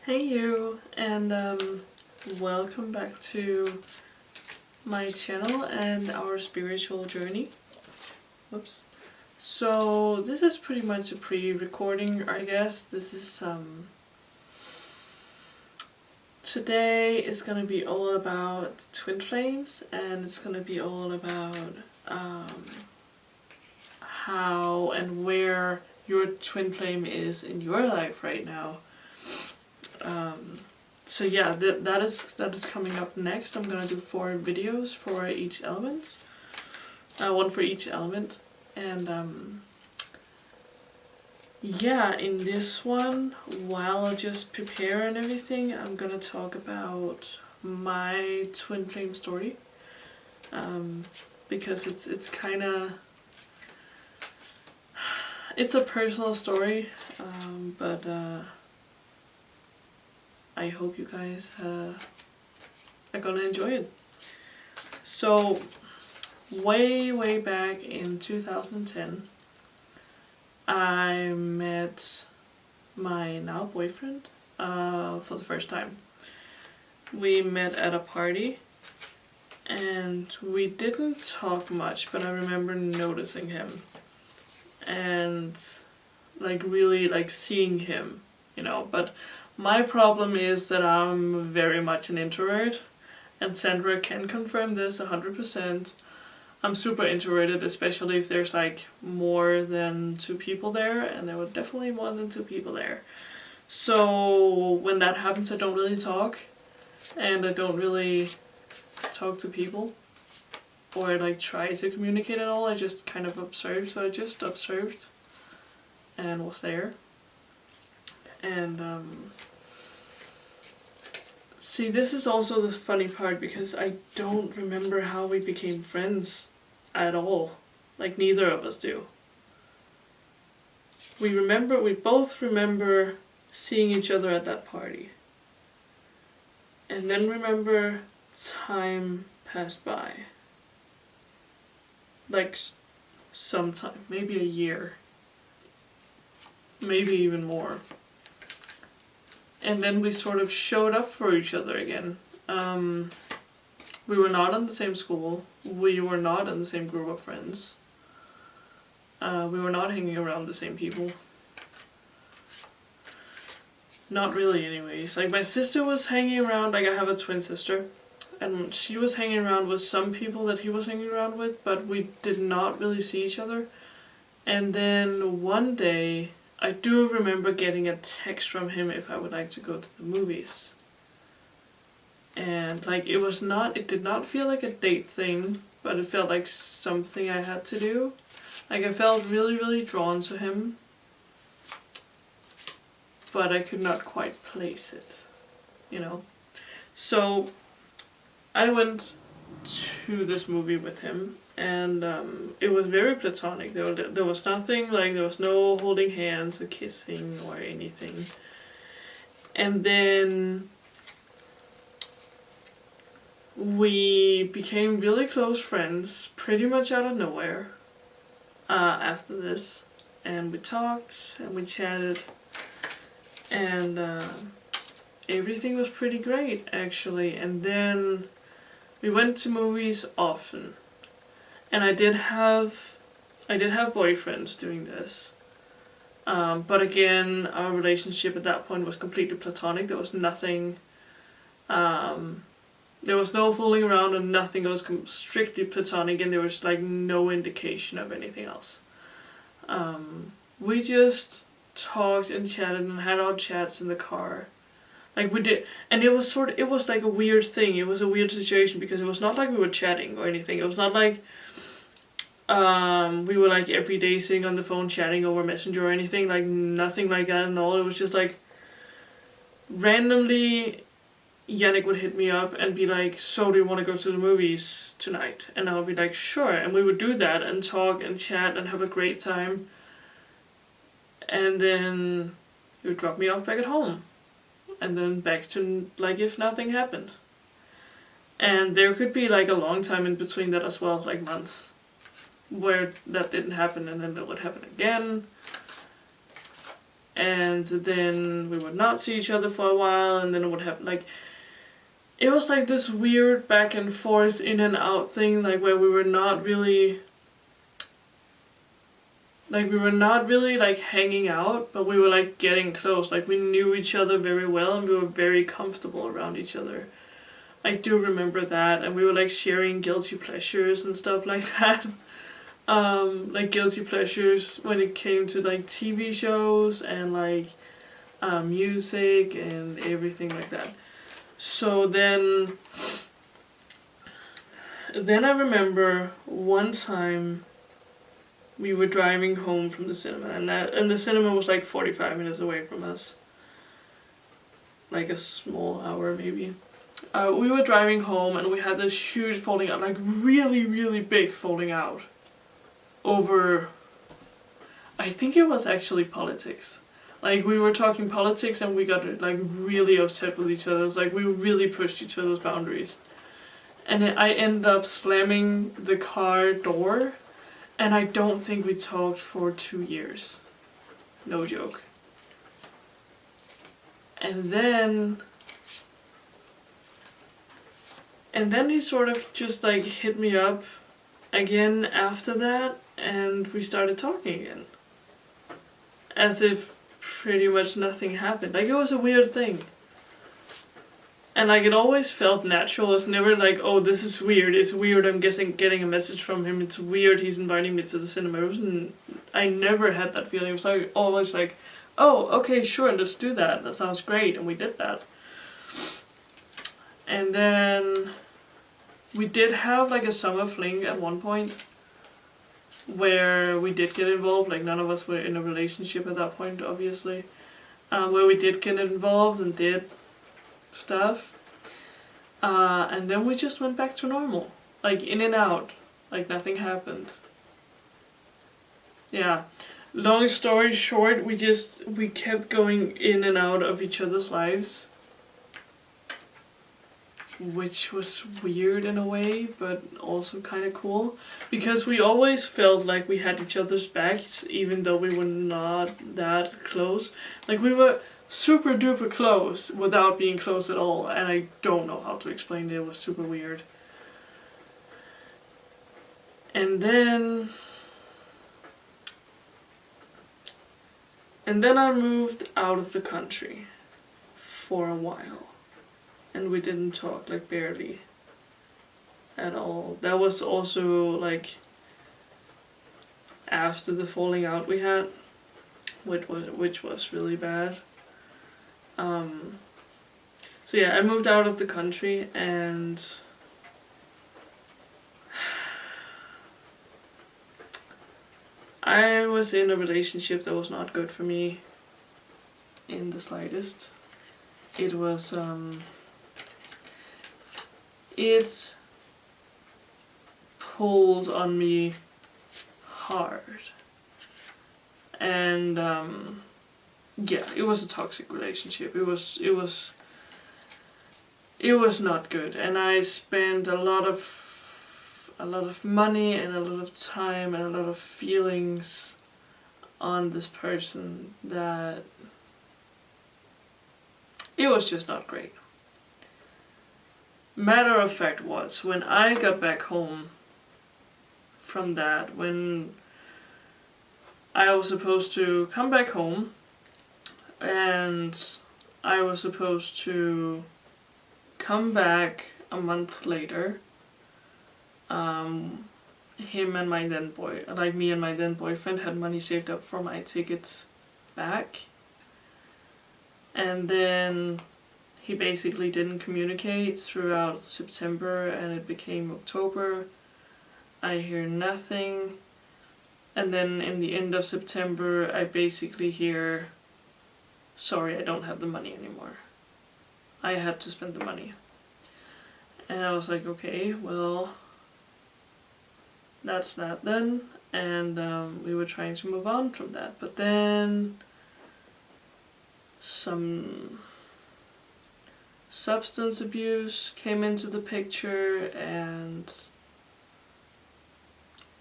Hey you, and welcome back to my channel and our spiritual journey. Whoops. So this is pretty much a pre-recording, I guess. This is today is gonna be all about twin flames, and it's gonna be all about how and where your twin flame is in your life right now. So yeah, that is coming up next. I'm gonna do 4 videos for each element, one for each element, and yeah, in this one, while I just prepare and everything, I'm gonna talk about my twin flame story, because it's kind of it's a personal story, but I hope you guys are gonna enjoy it. So, way back in 2010, I met my now boyfriend for the first time. We met at a party, and we didn't talk much, but I remember noticing him and really seeing him, but my problem is that I'm very much an introvert, and Sandra can confirm this 100%. I'm super introverted, especially if there's more than 2 people there, and there were definitely more than 2 people there. So when that happens, I don't really talk, and I don't really talk to people, or try to communicate at all. I just kind of observe, so I just observed and was there. And see, this is also the funny part, because I don't remember how we became friends at all. Neither of us do. We both remember seeing each other at that party. And then remember time passed by. Some time, maybe a year. Maybe even more. And then we sort of showed up for each other again. We were not in the same school. We were not in the same group of friends. We were not hanging around the same people. Not really, anyways. My sister was hanging around, I have a twin sister, and she was hanging around with some people that he was hanging around with, but we did not really see each other. And then one day, I do remember getting a text from him if I would like to go to the movies. And it did not feel like a date thing, but it felt like something I had to do. I felt really drawn to him, but I could not quite place it, So I went to this movie with him, and it was very platonic. There was nothing, there was no holding hands or kissing or anything. And then we became really close friends pretty much out of nowhere after this. And we talked and we chatted, and everything was pretty great, actually. And then we went to movies often. And I did have boyfriends doing this. But again, our relationship at that point was completely platonic. There was nothing, there was no fooling around, and nothing. It was strictly platonic, and there was no indication of anything else. We just talked and chatted and had our chats in the car. We did, and it was a weird thing. It was a weird situation, because it was not we were chatting or anything. It was not we were every day sitting on the phone chatting over Messenger or anything. Nothing like that and all. It was just randomly Yannick would hit me up and be like, "So do you want to go to the movies tonight?" And I would be like, "Sure." And we would do that and talk and chat and have a great time. And then he would drop me off back at home. And then back to if nothing happened. And there could be a long time in between that as well, months, where that didn't happen, and then that would happen again. and then we would not see each other for a while, and then it would happen like, it was like this weird back and forth, in and out thing, like where we were not really like hanging out, but we were like getting close. Like we knew each other very well and we were very comfortable around each other. I do remember that, and we were like sharing guilty pleasures and stuff like that. Like guilty pleasures when it came to like TV shows and like music and everything like that. So then I remember one time we were driving home from the cinema, and the cinema was like 45 minutes away from us. Like a small hour maybe. We were driving home and we had this huge falling out, like really, really big falling out over, I think it was actually politics. Like we were talking politics and we got like really upset with each other. It was like we really pushed each other's boundaries. And I ended up slamming the car door, and I don't think we talked for 2 years. No joke. And then he sort of just like hit me up again after that, and we started talking again. As if pretty much nothing happened. Like it was a weird thing. And like it always felt natural. It's never like, oh, this is weird. It's weird I'm getting a message from him. It's weird he's inviting me to the cinema. I never had that feeling. It was like always like, oh, okay, sure, let's do that. That sounds great. And we did that. And then we did have like a summer fling at one point where we did get involved. Like none of us were in a relationship at that point, obviously. Where we did get involved and did stuff. And then we just went back to normal. Like in and out. Like nothing happened. Yeah. Long story short, we kept going in and out of each other's lives. Which was weird in a way, but also kind of cool. Because we always felt like we had each other's backs, even though we were not that close. Like we were super duper close without being close at all, and I don't know how to explain it. It was super weird. And then I moved out of the country for a while. And we didn't talk, like barely at all. That was also like after the falling out we had, which was really bad. So yeah, I moved out of the country, and I was in a relationship that was not good for me in the slightest. It was it pulled on me hard. And yeah, it was a toxic relationship. It was not good, and I spent a lot of money and a lot of time and a lot of feelings on this person that it was just not great. Matter of fact was, when I got back home from that, when I was supposed to come back home and I was supposed to come back a month later, him and my then me and my then boyfriend had money saved up for my tickets back, and then he basically didn't communicate throughout September, and it became October. I hear nothing, and then in the end of September I basically hear, sorry, I don't have the money anymore. I had to spend the money. And I was like, okay, well, that's that then. And we were trying to move on from that. But then some substance abuse came into the picture, and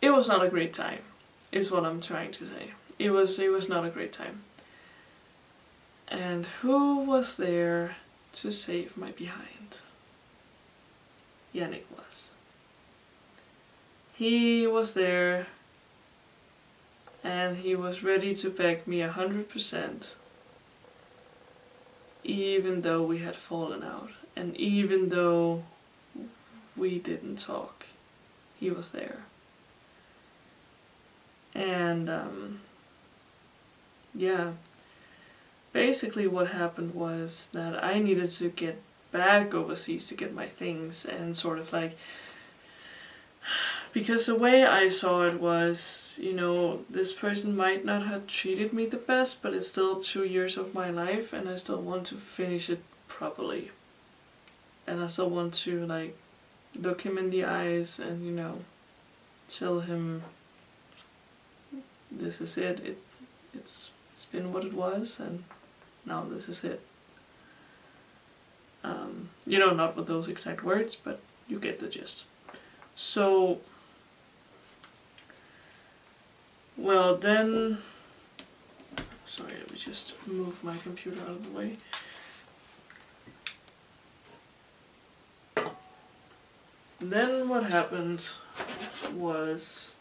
it was not a great time, is what I'm trying to say. It was not a great time. And who was there to save my behind? Yannick was. He was there, and he was ready to back me 100%, even though we had fallen out, and even though we didn't talk, he was there. And yeah, basically what happened was that I needed to get back overseas to get my things, and sort of like, because the way I saw it was, you know, this person might not have treated me the best, but it's still 2 years of my life, and I still want to finish it properly. And I still want to, like, look him in the eyes and, you know, tell him this is it. It's been what it was, and now this is it. You know, not with those exact words, but you get the gist. So, well then, sorry, let me just move my computer out of the way. Then what happened was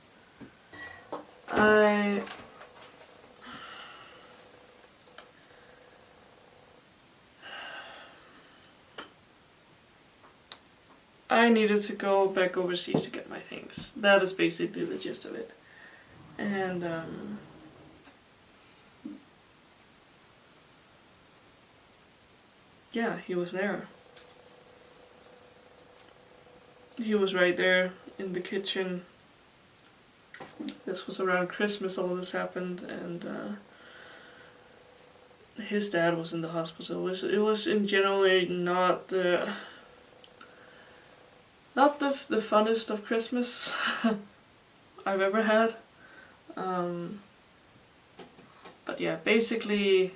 I needed to go back overseas to get my things. That is basically the gist of it. And yeah, he was there. He was right there in the kitchen. This was around Christmas all this happened, and his dad was in the hospital. It was in generally not the funnest of Christmas I've ever had. But yeah, basically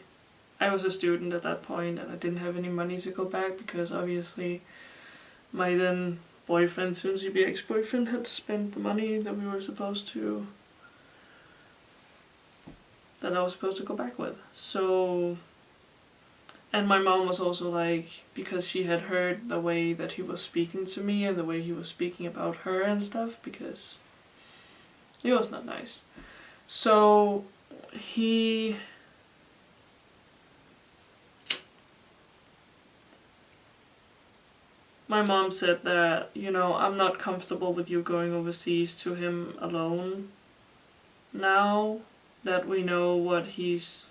I was a student at that point, and I didn't have any money to go back because obviously my then boyfriend, soon to be ex-boyfriend, had spent the money that I was supposed to go back with. So, and my mom was also like, because she had heard the way that he was speaking to me and the way he was speaking about her and stuff, because it was not nice. So my mom said that, you know, I'm not comfortable with you going overseas to him alone now that we know what he's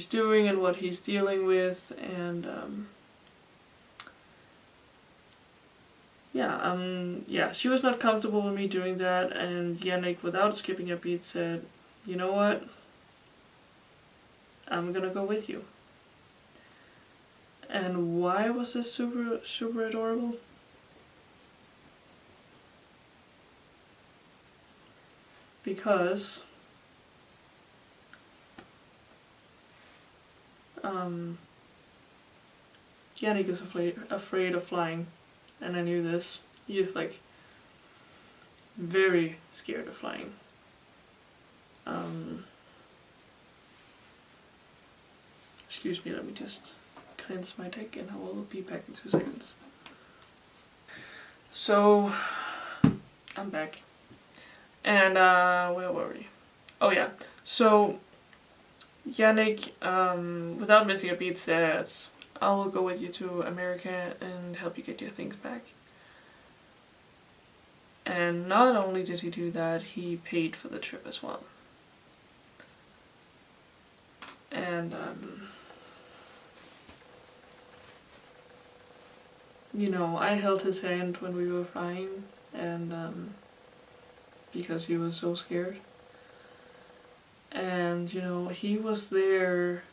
doing and what he's dealing with, and yeah, she was not comfortable with me doing that, and Yannick, without skipping a beat, said, you know what, I'm gonna go with you. And why was this super, super adorable? Because Yannick is afraid of flying, and I knew this. He is like very scared of flying. Excuse me, let me just cleanse my deck and I will be back in 2 seconds. So, I'm back. And where were we? Oh yeah, so Yannick, without missing a beat, said, I will go with you to America and help you get your things back. And not only did he do that, he paid for the trip as well. And you know, I held his hand when we were flying, and because he was so scared. And you know, he was there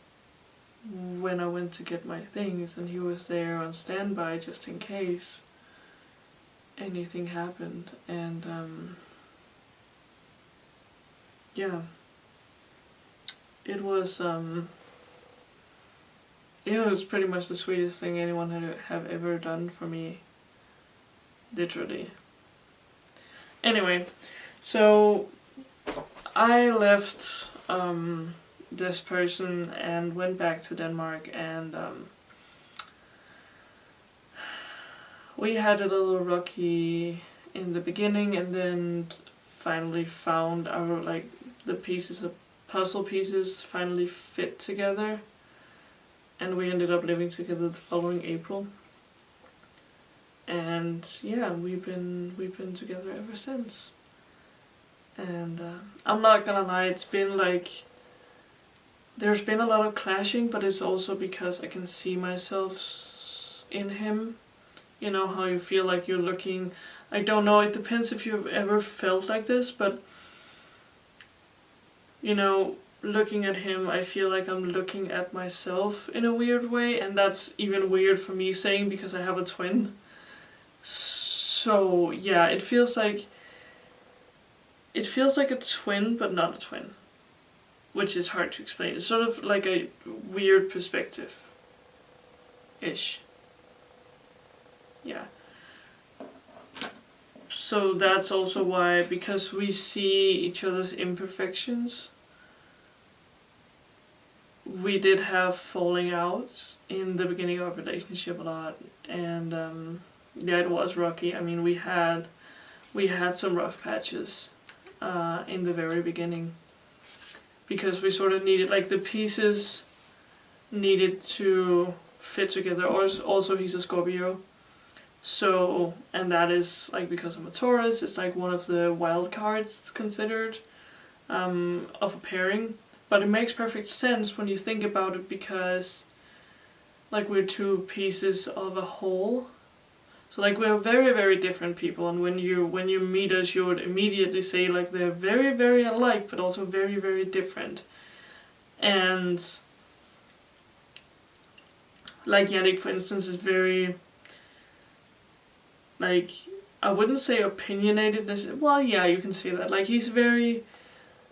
when I went to get my things, and he was there on standby just in case anything happened. And yeah, it was pretty much the sweetest thing anyone have ever done for me, literally. Anyway, so I left this person and went back to Denmark, and we had a little rocky in the beginning, and then finally found our, like, the pieces of puzzle pieces finally fit together, and we ended up living together the following April. And yeah, we've been together ever since. And I'm not gonna lie, it's been like, there's been a lot of clashing, but it's also because I can see myself in him. You know how you feel like you're looking, I don't know, it depends if you've ever felt like this, but you know, looking at him, I feel like I'm looking at myself in a weird way, and that's even weird for me saying because I have a twin. So yeah, it feels like a twin, but not a twin, which is hard to explain. It's sort of like a weird perspective-ish. Yeah. So that's also why, because we see each other's imperfections, we did have falling out in the beginning of our relationship a lot, and yeah, it was rocky. I mean, we had some rough patches in the very beginning, because we sort of needed, like, the pieces needed to fit together. Also, he's a Scorpio, so, and that is, like, because I'm a Taurus, it's like one of the wild cards it's considered of a pairing. But it makes perfect sense when you think about it, because, like, we're two pieces of a whole. So, like, we're very, very different people, and when you meet us, you would immediately say, like, they're very, very alike, but also very, very different. And, like, Yannick, for instance, is very, like, I wouldn't say opinionated. Well, yeah, you can say that. Like, he's very,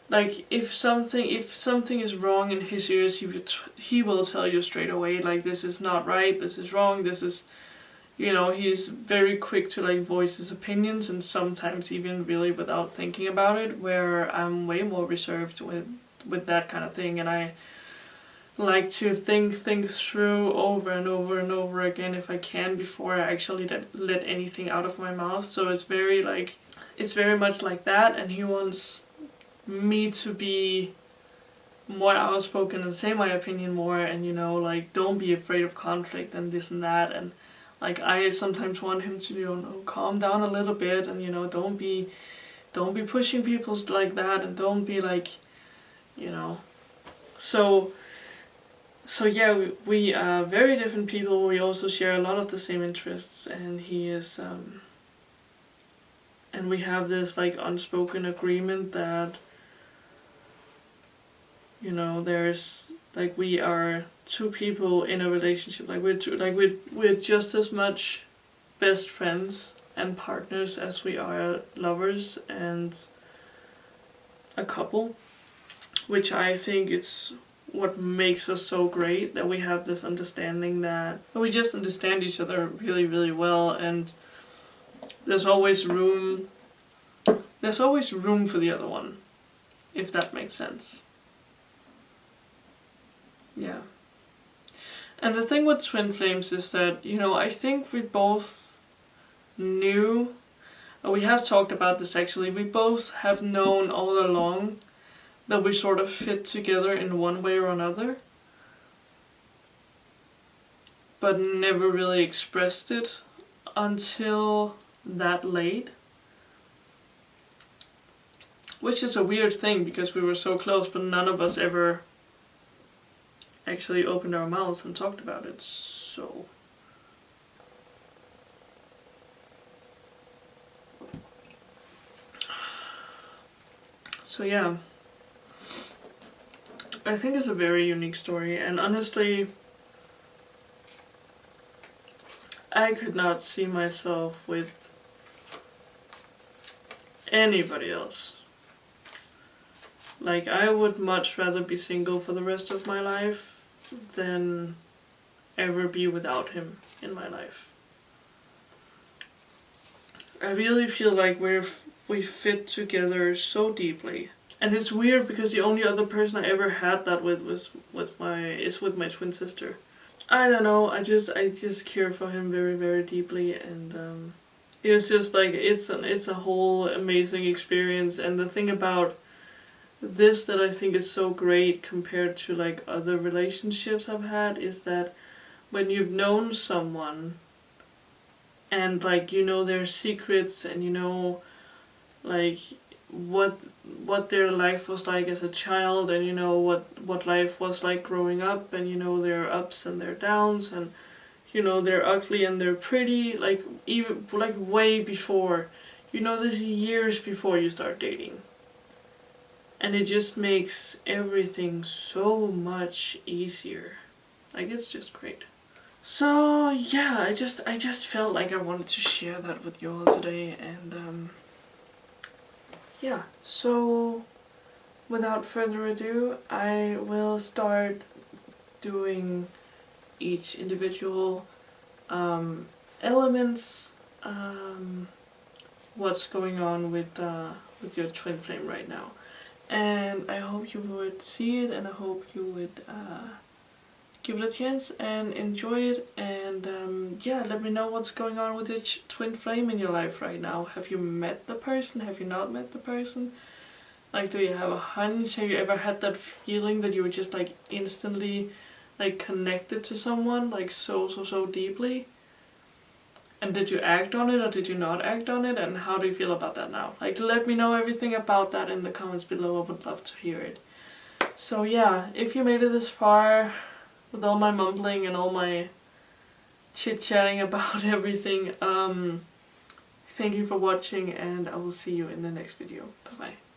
like, if something is wrong in his ears, he will tell you straight away, like, this is not right, this is wrong, this is, you know, he's very quick to, like, voice his opinions, and sometimes even really without thinking about it, where I'm way more reserved with that kind of thing, and I like to think things through over and over and over again if I can before I actually let anything out of my mouth. So it's very much like that, and he wants me to be more outspoken and say my opinion more, and, you know, like, don't be afraid of conflict and this and that, and, like, I sometimes want him to, you know, calm down a little bit, and, you know, don't be pushing people like that, and don't be, like, you know. So yeah, we are very different people. We also share a lot of the same interests, and he is and we have this, like, unspoken agreement that, you know, there's, like, we are two people in a relationship. Like, we're just as much best friends and partners as we are lovers and a couple, which I think it's what makes us so great, that we have this understanding that we just understand each other really, really well, and there's always room for the other one, if that makes sense. Yeah. And the thing with twin flames is that, you know, I think we both knew, we have talked about this actually, we both have known all along that we sort of fit together in one way or another, but never really expressed it until that late. Which is a weird thing, because we were so close, but none of us ever actually opened our mouths and talked about it. So yeah, I think it's a very unique story, and honestly, I could not see myself with anybody else. Like, I would much rather be single for the rest of my life than ever be without him in my life. I really feel like we fit together so deeply. And it's weird because the only other person I ever had that with was with my twin sister. I don't know. I just care for him very, very deeply, and it was just like it's a whole amazing experience. And the thing about this that I think is so great compared to like other relationships I've had is that when you've known someone and like you know their secrets and you know like what their life was like as a child, and you know what life was like growing up, and you know their ups and their downs, and you know they're ugly and they're pretty, like even like way before, you know, this years before you start dating. And it just makes everything so much easier. Like it's just great. So yeah, I just felt like I wanted to share that with you all today, and yeah. So without further ado, I will start doing each individual elements. What's going on with your twin flame right now, and I hope you would see it, and I hope you would give it a chance and enjoy it. And yeah, let me know what's going on with each twin flame in your life right now. Have you met the person? Have you not met the person? Like, do you have a hunch? Have you ever had that feeling that you were just like instantly like connected to someone like so deeply? And did you act on it or did you not act on it? And how do you feel about that now? Like, let me know everything about that in the comments below. I would love to hear it. So yeah, if you made it this far with all my mumbling and all my chit-chatting about everything, thank you for watching, and I will see you in the next video. Bye bye.